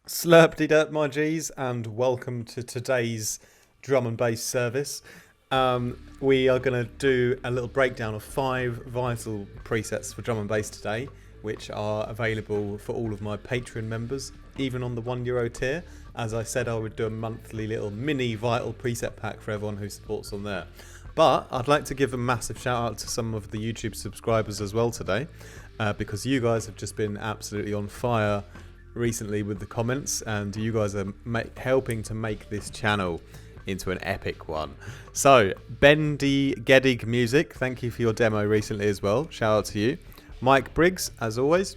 Slurpty-derp, my G's, and welcome to today's drum and bass service. We are going to do a little breakdown of 5 vital presets for drum and bass today, which are available for all of my Patreon members, even on the €1 tier. As I said, I would do a monthly little mini vital preset pack for everyone who supports on there. But I'd like to give a massive shout out to some of the YouTube subscribers as well today, because you guys have just been absolutely on fire recently with the comments, and you guys are helping to make this channel into an epic one. So Bendy Gedig Music, thank you for your demo recently as well, shout out to you. Mike Briggs, as always.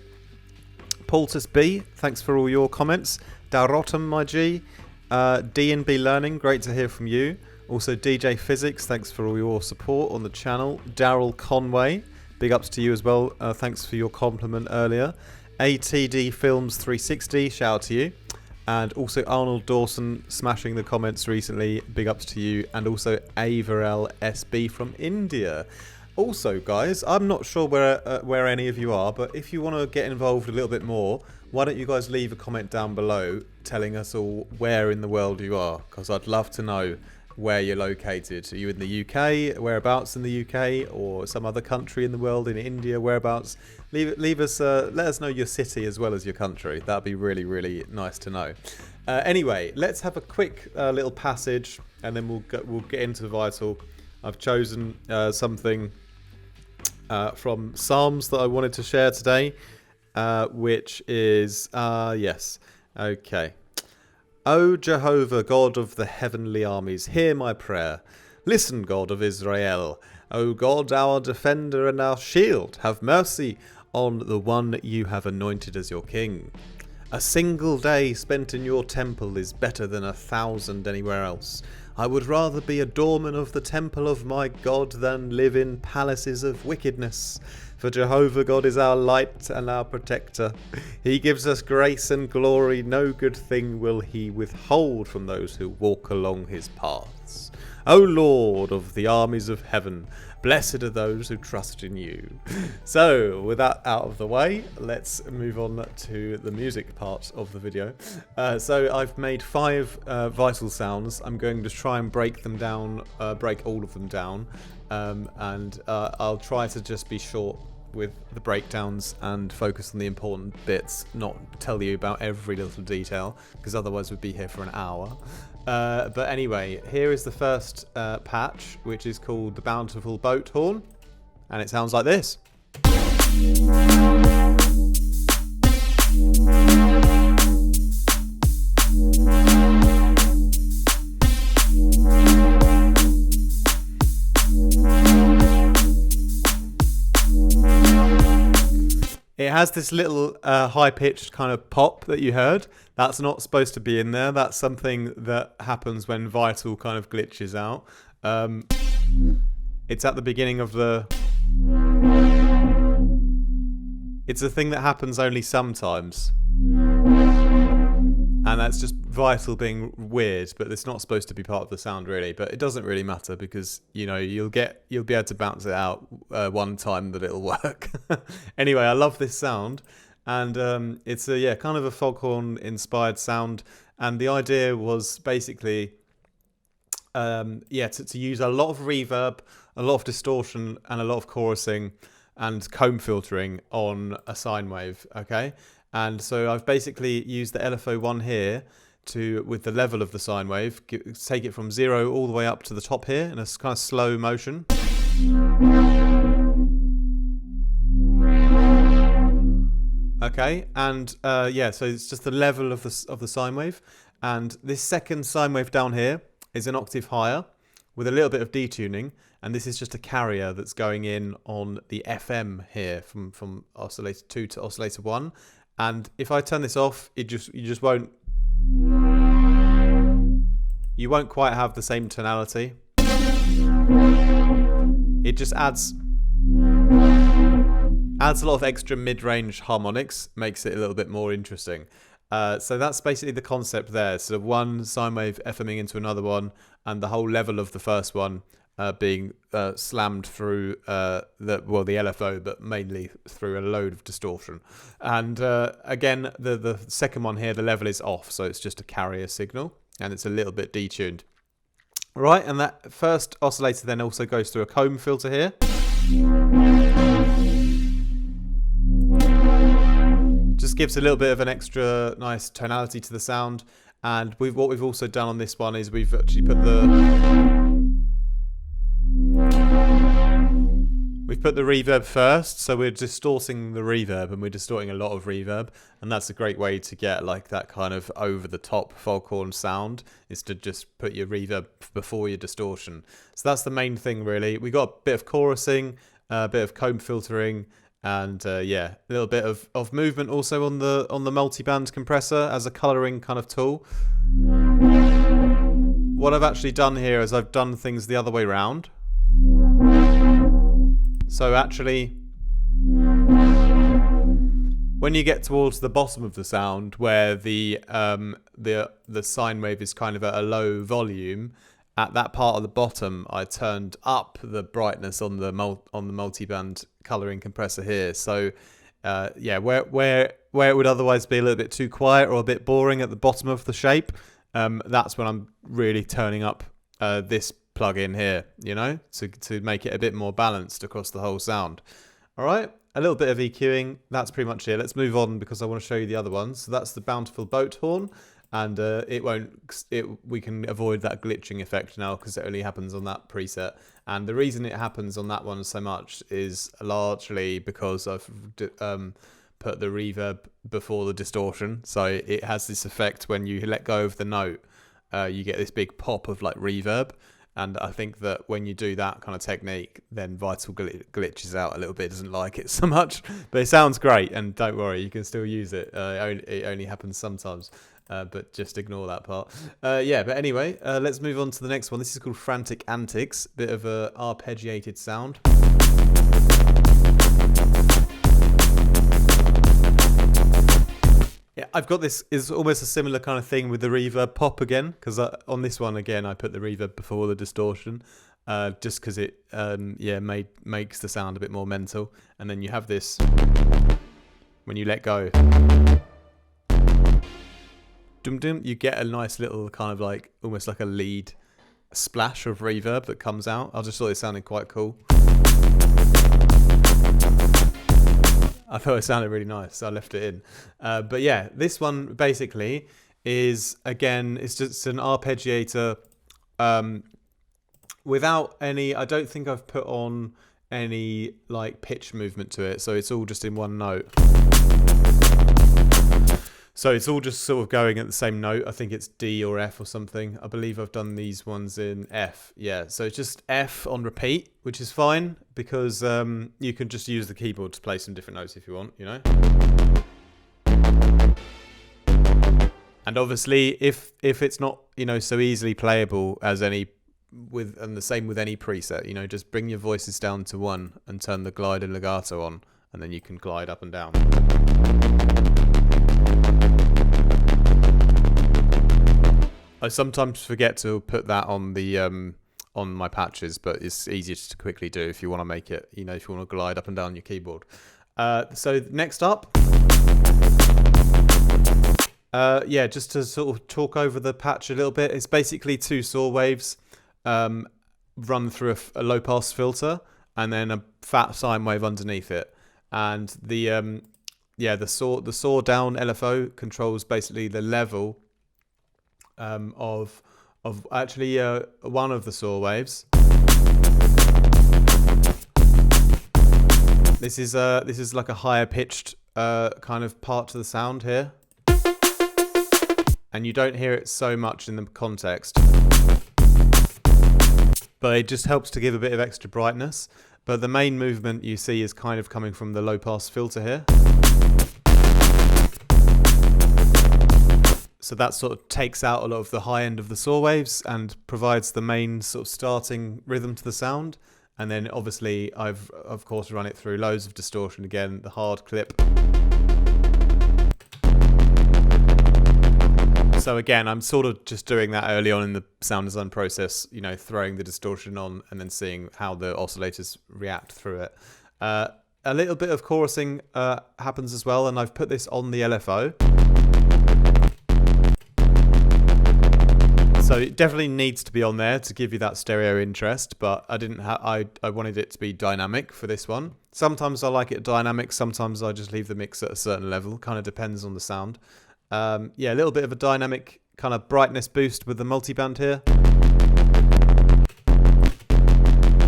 Paultus B, thanks for all your comments. Darotum, my G. D&B Learning, great to hear from you. Also DJ Physics, thanks for all your support on the channel. Daryl Conway, big ups to you as well, thanks for your compliment earlier. ATD Films 360, shout out to you. And also Arnold Dawson smashing the comments recently, big ups to you. And also Averell SB from India. Also guys, I'm not sure where any of you are, but if you want to get involved a little bit more, why don't you guys leave a comment down below telling us all where in the world you are, because I'd love to know where you're located. Are you in the UK? Whereabouts in the UK? Or some other country in the world? In India? Whereabouts? Leave us. Let us know your city as well as your country. That'd be really, really nice to know. Anyway, let's have a quick little passage, and then we'll get into Vital. I've chosen something from Psalms that I wanted to share today, which is yes, okay. O Jehovah, God of the heavenly armies, hear my prayer. Listen, God of Israel. O God, our defender and our shield, have mercy on the one you have anointed as your king. A single day spent in your temple is better than 1,000 anywhere else. I would rather be a doorman of the temple of my God than live in palaces of wickedness. For Jehovah God is our light and our protector. He gives us grace and glory. No good thing will he withhold from those who walk along his paths. O Lord of the armies of heaven, blessed are those who trust in you. So, with that out of the way, let's move on to the music part of the video. So I've made 5 vital sounds. I'm going to try and break them down, break all of them down. And I'll try to just be short with the breakdowns and focus on the important bits, not tell you about every little detail, because otherwise we'd be here for an hour. But anyway, here is the first patch, which is called the Bountiful Boat Horn, and it sounds like this. It has this little high-pitched kind of pop that you heard. That's not supposed to be in there. That's something that happens when Vital kind of glitches out. It's at the beginning of the... It's a thing that happens only sometimes. And that's just Vital being weird, but it's not supposed to be part of the sound really. But it doesn't really matter because, you know, you'll be able to bounce it out one time that it'll work. Anyway, I love this sound, and it's a kind of a Foghorn inspired sound. And the idea was basically to use a lot of reverb, a lot of distortion, and a lot of chorusing and comb filtering on a sine wave. Okay. And so I've basically used the LFO1 here with the level of the sine wave, take it from 0 all the way up to the top here in a kind of slow motion. Okay, and so it's just the level of the sine wave. And this second sine wave down here is an octave higher with a little bit of detuning. And this is just a carrier that's going in on the FM here from oscillator 2 to oscillator 1. And if I turn this off, you just won't quite have the same tonality. It just adds a lot of extra mid-range harmonics, makes it a little bit more interesting. So that's basically the concept there. So one sine wave FMing into another one, and the whole level of the first one being slammed through the LFO, but mainly through a load of distortion. And again, the second one here, the level is off, so it's just a carrier signal, and it's a little bit detuned. Right, and that first oscillator then also goes through a comb filter here. Just gives a little bit of an extra nice tonality to the sound. And what we've also done on this one is we've actually put the reverb first, so we're distorting the reverb, and we're distorting a lot of reverb, and that's a great way to get like that kind of over the top Foghorn sound, is to just put your reverb before your distortion. So that's the main thing really. We got a bit of chorusing, a bit of comb filtering, and yeah, a little bit of movement also on the multiband compressor as a colouring kind of tool. What I've actually done here is I've done things the other way around. So actually, when you get towards the bottom of the sound, where the sine wave is kind of at a low volume, at that part of the bottom, I turned up the brightness on the multiband colouring compressor here. So yeah, where it would otherwise be a little bit too quiet or a bit boring at the bottom of the shape, that's when I'm really turning up this plug-in here, you know, to make it a bit more balanced across the whole sound. All right, a little bit of EQing. That's pretty much it. Let's move on because I want to show you the other ones. So that's the Bountiful boat horn, and we can avoid that glitching effect now because it only happens on that preset. And the reason it happens on that one so much is largely because I've put the reverb before the distortion, so it has this effect when you let go of the note, you get this big pop of like reverb. And I think that when you do that kind of technique, then Vital glitches out a little bit, doesn't like it so much. But it sounds great, and don't worry, you can still use it. It only happens sometimes, but just ignore that part. Yeah, but anyway, let's move on to the next one. This is called Frantic Antics, bit of a arpeggiated sound. Yeah, I've got this is almost a similar kind of thing with the reverb pop again, because on this one again I put the reverb before the distortion, just because it makes the sound a bit more mental. And then you have this when you let go, dum dum, you get a nice little kind of like almost like a lead splash of reverb that comes out. I just thought it sounded quite cool. I thought it sounded really nice, so I left it in. But yeah, this one basically is, again, it's just an arpeggiator without any, I don't think I've put on any like pitch movement to it, so it's all just in one note. So it's all just sort of going at the same note. I think it's D or F or something. I believe I've done these ones in F. Yeah, so it's just F on repeat, which is fine because you can just use the keyboard to play some different notes if you want, you know. And obviously, if it's not, you know, so easily playable as and the same with any preset, you know, just bring your voices down to 1 and turn the glide and legato on, and then you can glide up and down. I sometimes forget to put that on the on my patches, but it's easier to quickly do if you want to make it, you know, if you want to glide up and down your keyboard. So next up, yeah, just to sort of talk over the patch a little bit, it's basically 2 saw waves run through a low pass filter and then a fat sine wave underneath it. And the saw down LFO controls basically the level of actually one of the saw waves. This is like a higher pitched kind of part to the sound here, and you don't hear it so much in the context, but it just helps to give a bit of extra brightness. But the main movement you see is kind of coming from the low pass filter here. So that sort of takes out a lot of the high end of the saw waves and provides the main sort of starting rhythm to the sound. And then obviously I've of course run it through loads of distortion again, the hard clip. So again, I'm sort of just doing that early on in the sound design process, you know, throwing the distortion on and then seeing how the oscillators react through it. A little bit of chorusing happens as well, and I've put this on the LFO. So it definitely needs to be on there to give you that stereo interest, but I didn't I wanted it to be dynamic for this one. Sometimes I like it dynamic, sometimes I just leave the mix at a certain level, kind of depends on the sound. Yeah, a little bit of a dynamic kind of brightness boost with the multiband here.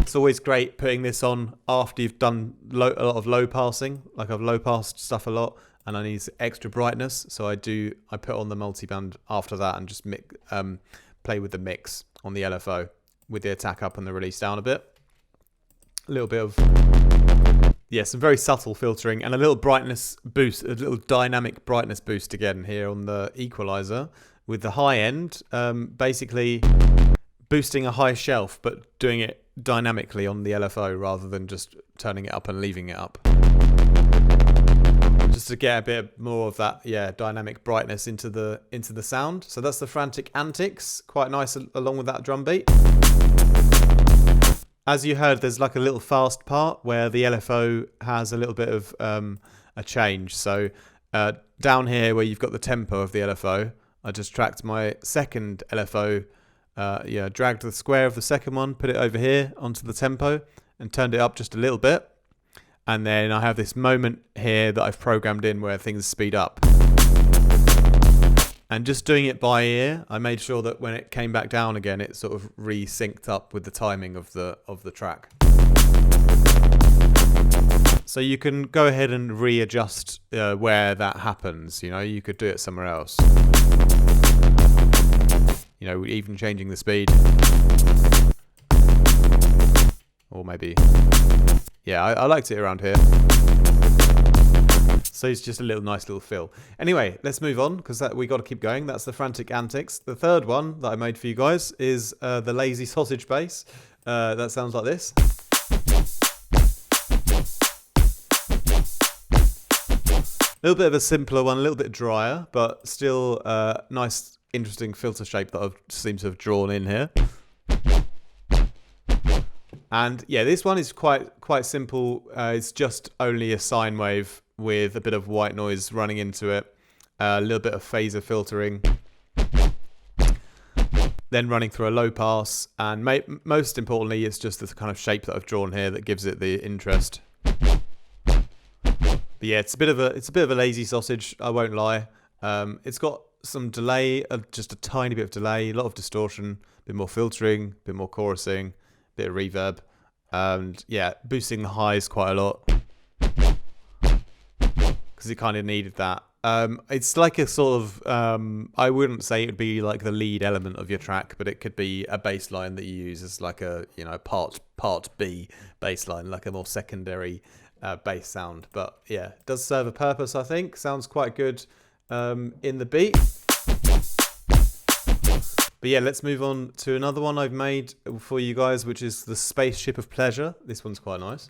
It's always great putting this on after you've done a lot of low passing, like I've low passed stuff a lot, and I need extra brightness, so I put on the multiband after that and just play with the mix on the LFO with the attack up and the release down a bit. A little bit of, yeah, some very subtle filtering and a little brightness boost, a little dynamic brightness boost again here on the equalizer with the high end, basically boosting a high shelf but doing it dynamically on the LFO rather than just turning it up and leaving it up. Just to get a bit more of that, yeah, dynamic brightness into the sound. So that's the Frantic Antics, quite nice along with that drum beat. As you heard, there's like a little fast part where the LFO has a little bit of a change. So down here where you've got the tempo of the LFO, I just tracked my second LFO, dragged the square of the second one, put it over here onto the tempo and turned it up just a little bit. And then I have this moment here that I've programmed in where things speed up. And just doing it by ear, I made sure that when it came back down again, it sort of re-synced up with the timing of the track. So you can go ahead and readjust where that happens. You know, you could do it somewhere else. You know, even changing the speed. Or maybe... Yeah, I liked it around here. So it's just a nice little fill. Anyway, let's move on because we got to keep going. That's the Frantic Antics. The third one that I made for you guys is the Lazy Sausage bass. That sounds like this. A little bit of a simpler one, a little bit drier, but still nice, interesting filter shape that I seem to have drawn in here. And yeah, this one is quite simple. It's just only a sine wave with a bit of white noise running into it, a little bit of phaser filtering, then running through a low pass, and most importantly, it's just the kind of shape that I've drawn here that gives it the interest. But yeah, it's a bit of a lazy sausage, I won't lie. It's got some delay, just a tiny bit of delay, a lot of distortion, a bit more filtering, a bit more chorusing. Bit of reverb, and yeah, boosting the highs quite a lot because it kind of needed that. It's like a sort of I wouldn't say it would be like the lead element of your track, but it could be a bass line that you use as like a part B bass line, like a more secondary bass sound. But yeah, it does serve a purpose, I think. Sounds quite good in the beat. But yeah, let's move on to another one I've made for you guys, which is the Spaceship of Pleasure. This one's quite nice.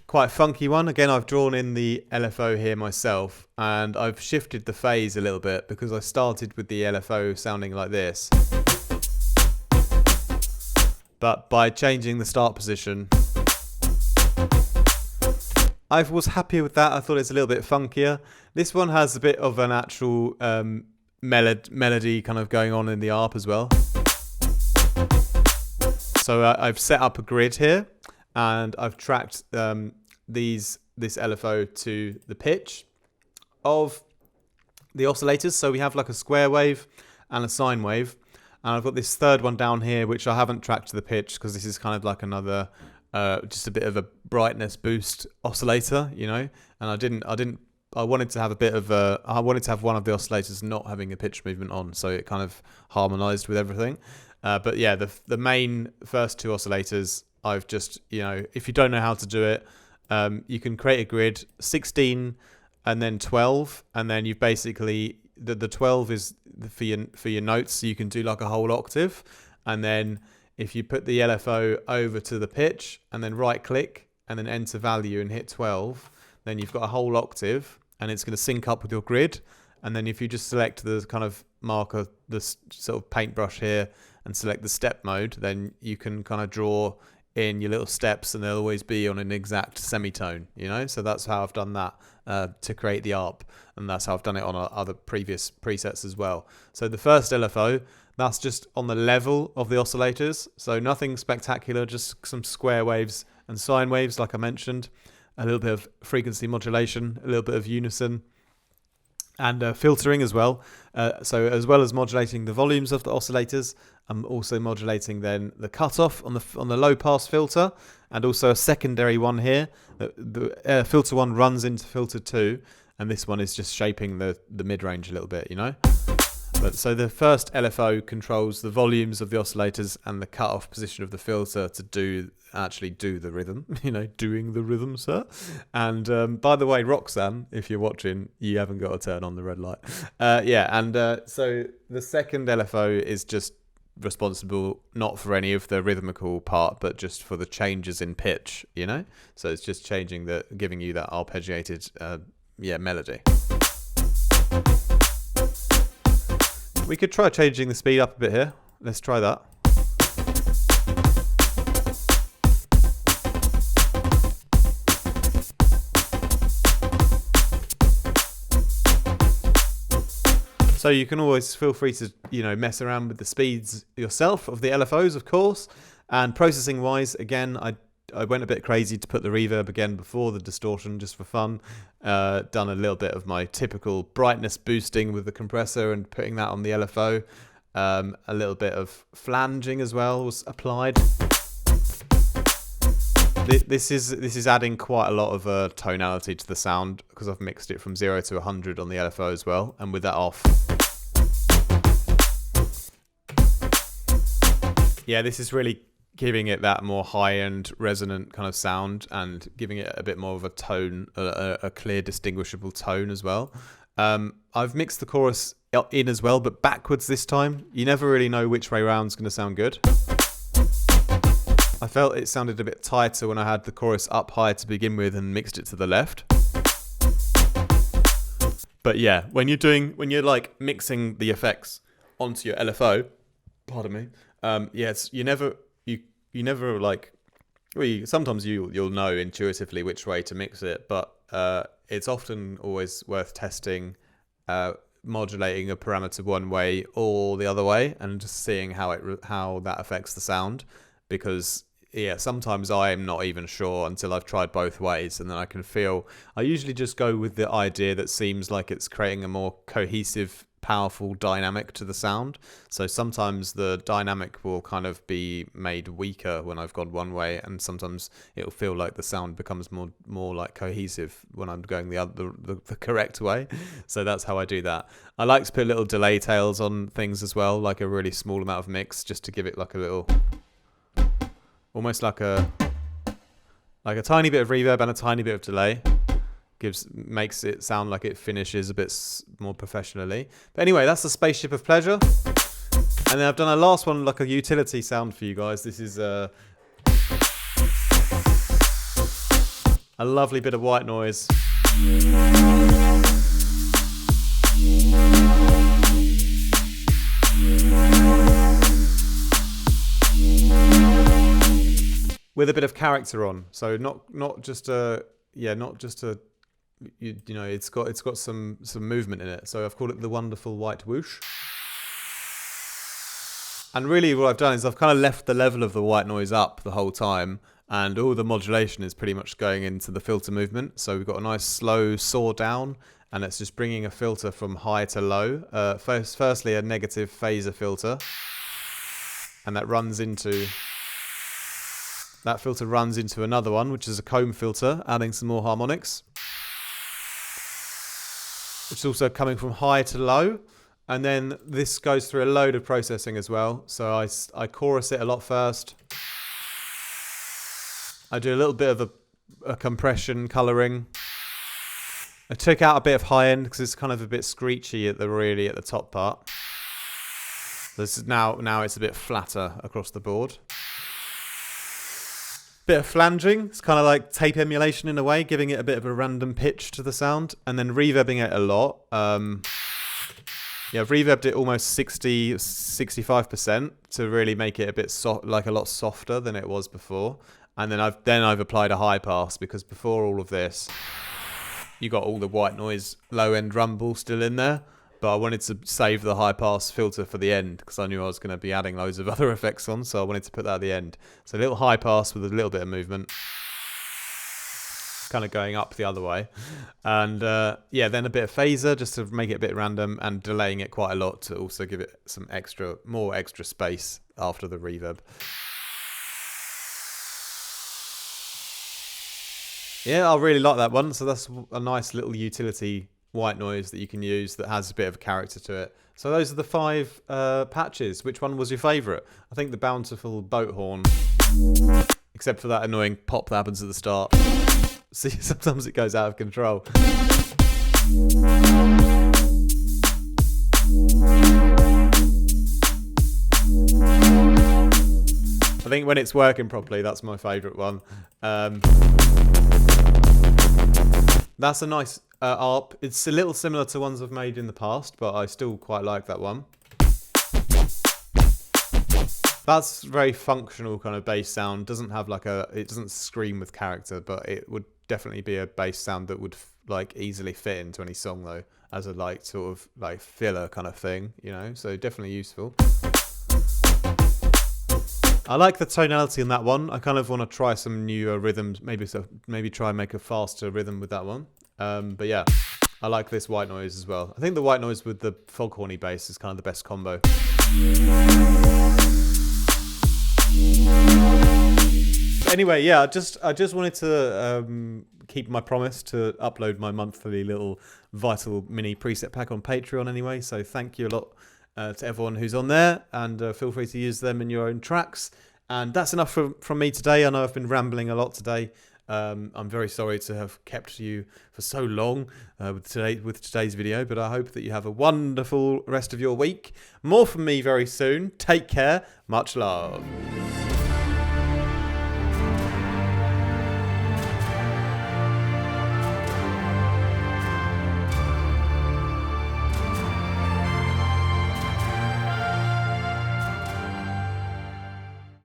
Quite a funky one. Again, I've drawn in the LFO here myself, and I've shifted the phase a little bit because I started with the LFO sounding like this. But by changing the start position, I was happier with that. I thought it's a little bit funkier. This one has a bit of an actual melody kind of going on in the ARP as well. So I've set up a grid here, and I've tracked this LFO to the pitch of the oscillators. So we have like a square wave and a sine wave. And I've got this third one down here, which I haven't tracked to the pitch because this is kind of like another... just a bit of a brightness boost oscillator, you know, and I wanted to have one of the oscillators not having a pitch movement on, so it kind of harmonized with everything. But yeah, the main first two oscillators, I've just, you know, if you don't know how to do it, you can create a grid 16 and then 12, and then you've basically the 12 is for your notes, so you can do like a whole octave, and then if you put the LFO over to the pitch and then right click and then enter value and hit 12, then you've got a whole octave, and it's going to sync up with your grid. And then if you just select the kind of marker, the sort of paintbrush here, and select the step mode, then you can kind of draw in your little steps, and they'll always be on an exact semitone, you know? So that's how I've done that to create the ARP, and that's how I've done it on other previous presets as well. So the first LFO, that's just on the level of the oscillators, so nothing spectacular, just some square waves and sine waves, like I mentioned, a little bit of frequency modulation, a little bit of unison, and filtering as well. So as well as modulating the volumes of the oscillators, I'm also modulating then the cutoff on the low pass filter, and also a secondary one here. The filter 1 runs into filter 2, and this one is just shaping the mid range a little bit, you know. But so the first LFO controls the volumes of the oscillators and the cutoff position of the filter to actually do the rhythm, you know, doing the rhythm, sir. And by the way, Roxanne, if you're watching, you haven't got to turn on the red light. So the second LFO is just responsible not for any of the rhythmical part, but just for the changes in pitch, you know. So it's just giving you that arpeggiated, melody. We could try changing the speed up a bit here. Let's try that. So you can always feel free to, you know, mess around with the speeds yourself of the LFOs, of course. And processing wise, again, I went a bit crazy to put the reverb again before the distortion, just for fun. Done a little bit of my typical brightness boosting with the compressor and putting that on the LFO. A little bit of flanging as well was applied. This is adding quite a lot of tonality to the sound, because I've mixed it from 0 to 100 on the LFO as well, and with that off. Yeah, this is really giving it that more high-end resonant kind of sound, and giving it a bit more of a tone, a clear distinguishable tone as well. I've mixed the chorus in as well, but backwards this time. You never really know which way round's going to sound good. I felt it sounded a bit tighter when I had the chorus up high to begin with and mixed it to the left. But yeah, when you're like mixing the effects onto your LFO, pardon me, you never like, well, sometimes you'll know intuitively which way to mix it, but it's often always worth testing, modulating a parameter one way or the other way, and just seeing how that affects the sound. Because sometimes I'm not even sure until I've tried both ways, and then I usually just go with the idea that seems like it's creating a more cohesive, powerful dynamic to the sound. So sometimes the dynamic will kind of be made weaker when I've gone one way, and sometimes it'll feel like the sound becomes more like cohesive when I'm going the correct way. So that's how I do that. I like to put little delay tails on things as well, like a really small amount of mix, just to give it like a little, almost like a tiny bit of reverb and a tiny bit of delay. Makes it sound like it finishes a bit more professionally. But anyway, that's the Spaceship of Pleasure. And then I've done a last one, like a utility sound for you guys. This is a lovely bit of white noise. With a bit of character on. So not just a you know, it's got some movement in it. So I've called it the Wonderful White Whoosh. And really what I've done is I've kind of left the level of the white noise up the whole time, and all the modulation is pretty much going into the filter movement. So we've got a nice slow saw down, and it's just bringing a filter from high to low. Firstly a negative phaser filter, and that filter runs into another one, which is a comb filter, adding some more harmonics, which is also coming from high to low. And then this goes through a load of processing as well. So I chorus it a lot first. I do a little bit of a compression coloring. I took out a bit of high end because it's kind of a bit screechy at the top part. This is now it's a bit flatter across the board. Bit of flanging. It's kind of like tape emulation in a way, giving it a bit of a random pitch to the sound, and then reverbing it a lot. Yeah, I've reverbed it almost 65% to really make it a bit like a lot softer than it was before. And then I've applied a high pass, because before all of this, you got all the white noise low end rumble still in there. But I wanted to save the high pass filter for the end, because I knew I was going to be adding loads of other effects on, so I wanted to put that at the end. So a little high pass with a little bit of movement, kind of going up the other way. And yeah, then a bit of phaser just to make it a bit random, and delaying it quite a lot to also give it some more extra space after the reverb. Yeah, I really like that one. So that's a nice little utility white noise that you can use that has a bit of character to it. So those are the 5 patches. Which one was your favourite? I think the Bountiful boat horn, except for that annoying pop that happens at the start. See, sometimes it goes out of control. I think when it's working properly, that's my favourite one. That's a nice ARP. It's a little similar to ones I've made in the past, but I still quite like that one. That's very functional kind of bass sound. Doesn't have like it doesn't scream with character, but it would definitely be a bass sound that would like easily fit into any song though, as a like sort of like filler kind of thing, you know. So definitely useful. I like the tonality in that one. I kind of want to try some newer rhythms, maybe try and make a faster rhythm with that one. But yeah, I like this white noise as well. I think the white noise with the Foghorny bass is kind of the best combo. Anyway, yeah, I just wanted to keep my promise to upload my monthly little Vital mini preset pack on Patreon anyway. So thank you a lot to everyone who's on there, and feel free to use them in your own tracks. And that's enough from me today. I know I've been rambling a lot today. I'm very sorry to have kept you for so long with today's video, but I hope that you have a wonderful rest of your week. More from me very soon. Take care. Much love.